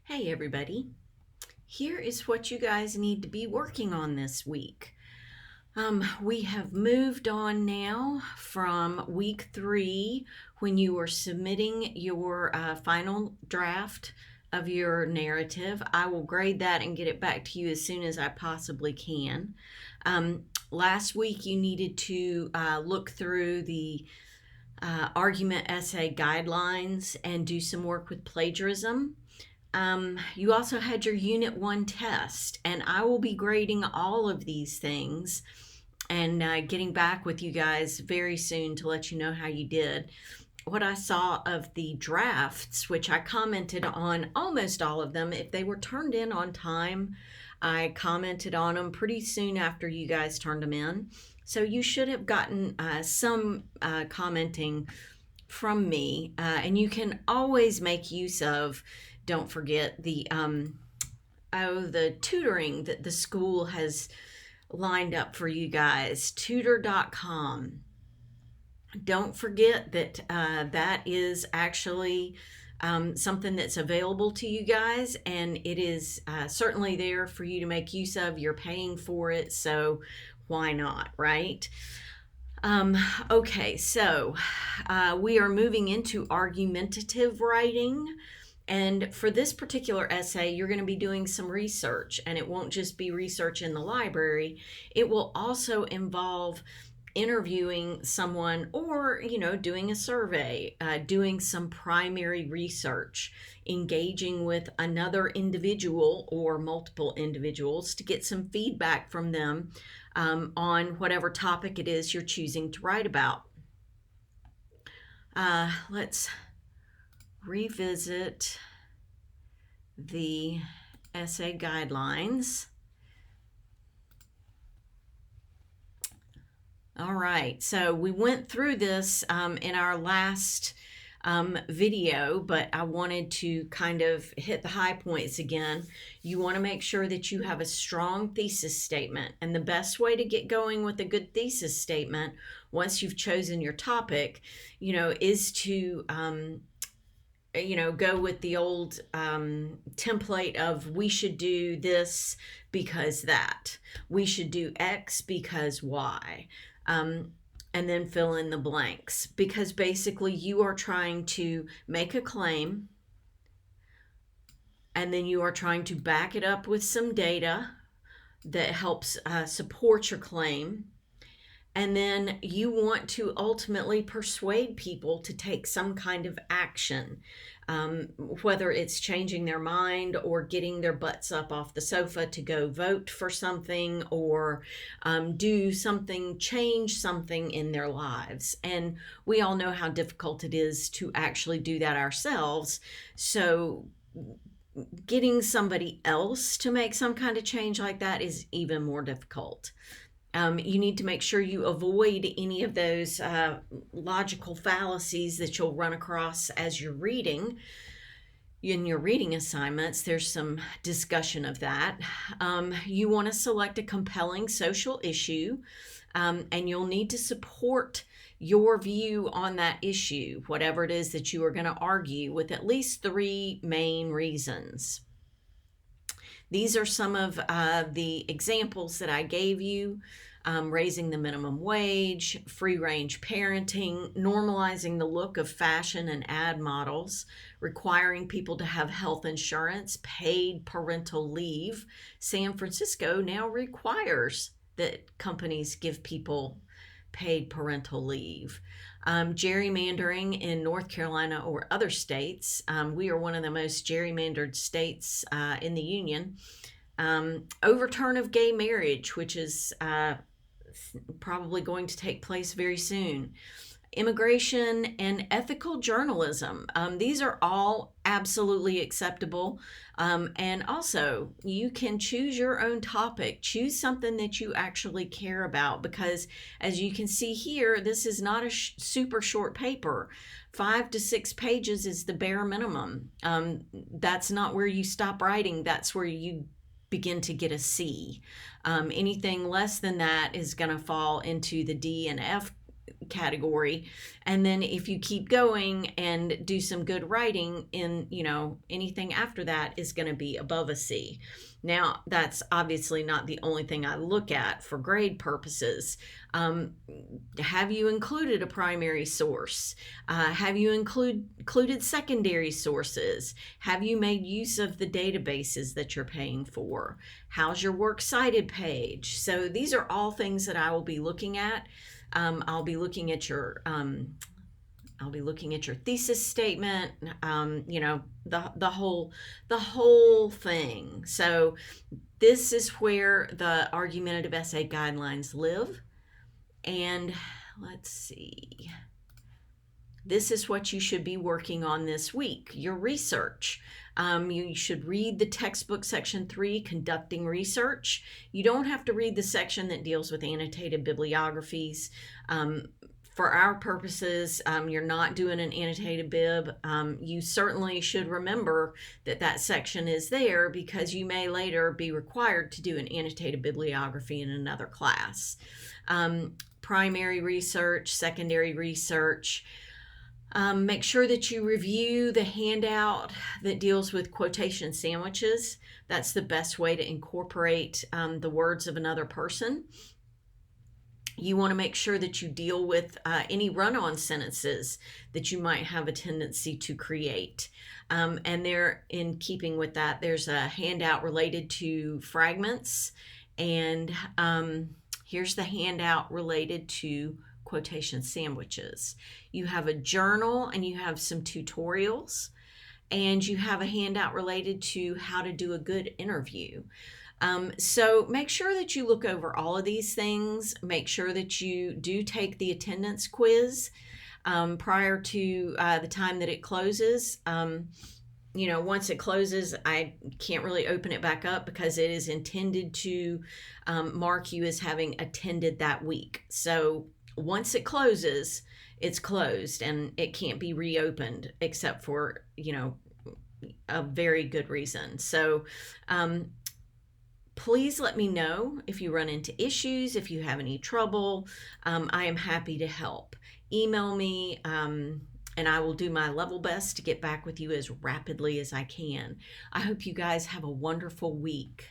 Hey everybody, here is what you guys need to be working on this week. We have moved on now from week 3 when you were submitting your final draft of your narrative. I will grade that and get it back to you as soon as I possibly can. Last week you needed to look through the argument essay guidelines and do some work with plagiarism. You also had your Unit 1 test, and I will be grading all of these things and getting back with you guys very soon to let you know how you did. What I saw of the drafts, which I commented on almost all of them, if they were turned in on time, I commented on them pretty soon after you guys turned them in. So you should have gotten some commenting from me, and you can always make use of, don't forget the tutoring that the school has lined up for you guys, tutor.com. Don't forget that that is actually something that's available to you guys, and it is certainly there for you to make use of. You're paying for it, so why not, right? Okay, so we are moving into argumentative writing. And for this particular essay, you're going to be doing some research, and it won't just be research in the library. It will also involve interviewing someone or, doing a survey, doing some primary research, engaging with another individual or multiple individuals to get some feedback from them on whatever topic it is you're choosing to write about. Let's revisit the essay guidelines. All right, so we went through this in our last video, but I wanted to kind of hit the high points again. You want to make sure that you have a strong thesis statement, and the best way to get going with a good thesis statement once you've chosen your topic, is to go with the old template of we should do this because that. We should do X because Y. And then fill in the blanks, because basically you are trying to make a claim and then you are trying to back it up with some data that helps support your claim. And then you want to ultimately persuade people to take some kind of action, whether it's changing their mind or getting their butts up off the sofa to go vote for something or do something, change something in their lives. And we all know how difficult it is to actually do that ourselves. So getting somebody else to make some kind of change like that is even more difficult. You need to make sure you avoid any of those logical fallacies that you'll run across as you're reading. In your reading assignments, there's some discussion of that. You want to select a compelling social issue, and you'll need to support your view on that issue, whatever it is that you are going to argue, with at least 3 main reasons. These are some of the examples that I gave you. Raising the minimum wage, free-range parenting, normalizing the look of fashion and ad models, requiring people to have health insurance, paid parental leave. San Francisco now requires that companies give people paid parental leave. Gerrymandering in North Carolina or other states. We are one of the most gerrymandered states in the union. Overturn of gay marriage, which is probably going to take place very soon. Immigration and ethical journalism. These are all absolutely acceptable. And also, you can choose your own topic. Choose something that you actually care about, because as you can see here, this is not a super short paper. 5 to 6 pages is the bare minimum. That's not where you stop writing. That's where you begin to get a C. Anything less than that is going to fall into the D and F category. And then if you keep going and do some good writing in, anything after that is going to be above a C. Now, that's obviously not the only thing I look at for grade purposes. Have you included a primary source? Have you included secondary sources? Have you made use of the databases that you're paying for? How's your works cited page? So these are all things that I will be looking at. I'll be looking at your thesis statement, the whole thing. So this is where the argumentative essay guidelines live. And let's see. This is what you should be working on this week, your research. You should read the textbook section 3, conducting research. You don't have to read the section that deals with annotated bibliographies. For our purposes, you're not doing an annotated bib. You certainly should remember that section is there because you may later be required to do an annotated bibliography in another class. Primary research, secondary research. Make sure that you review the handout that deals with quotation sandwiches. That's the best way to incorporate the words of another person. You want to make sure that you deal with any run-on sentences that you might have a tendency to create. And there, in keeping with that, there's a handout related to fragments. And here's the handout related to quotation sandwiches. You have a journal and you have some tutorials, and you have a handout related to how to do a good interview. So make sure that you look over all of these things. Make sure that you do take the attendance quiz prior to the time that it closes. Once it closes, I can't really open it back up because it is intended to mark you as having attended that week. So once it closes, it's closed and it can't be reopened except for, a very good reason. So please let me know if you run into issues, if you have any trouble. I am happy to help. Email me, and I will do my level best to get back with you as rapidly as I can. I hope you guys have a wonderful week.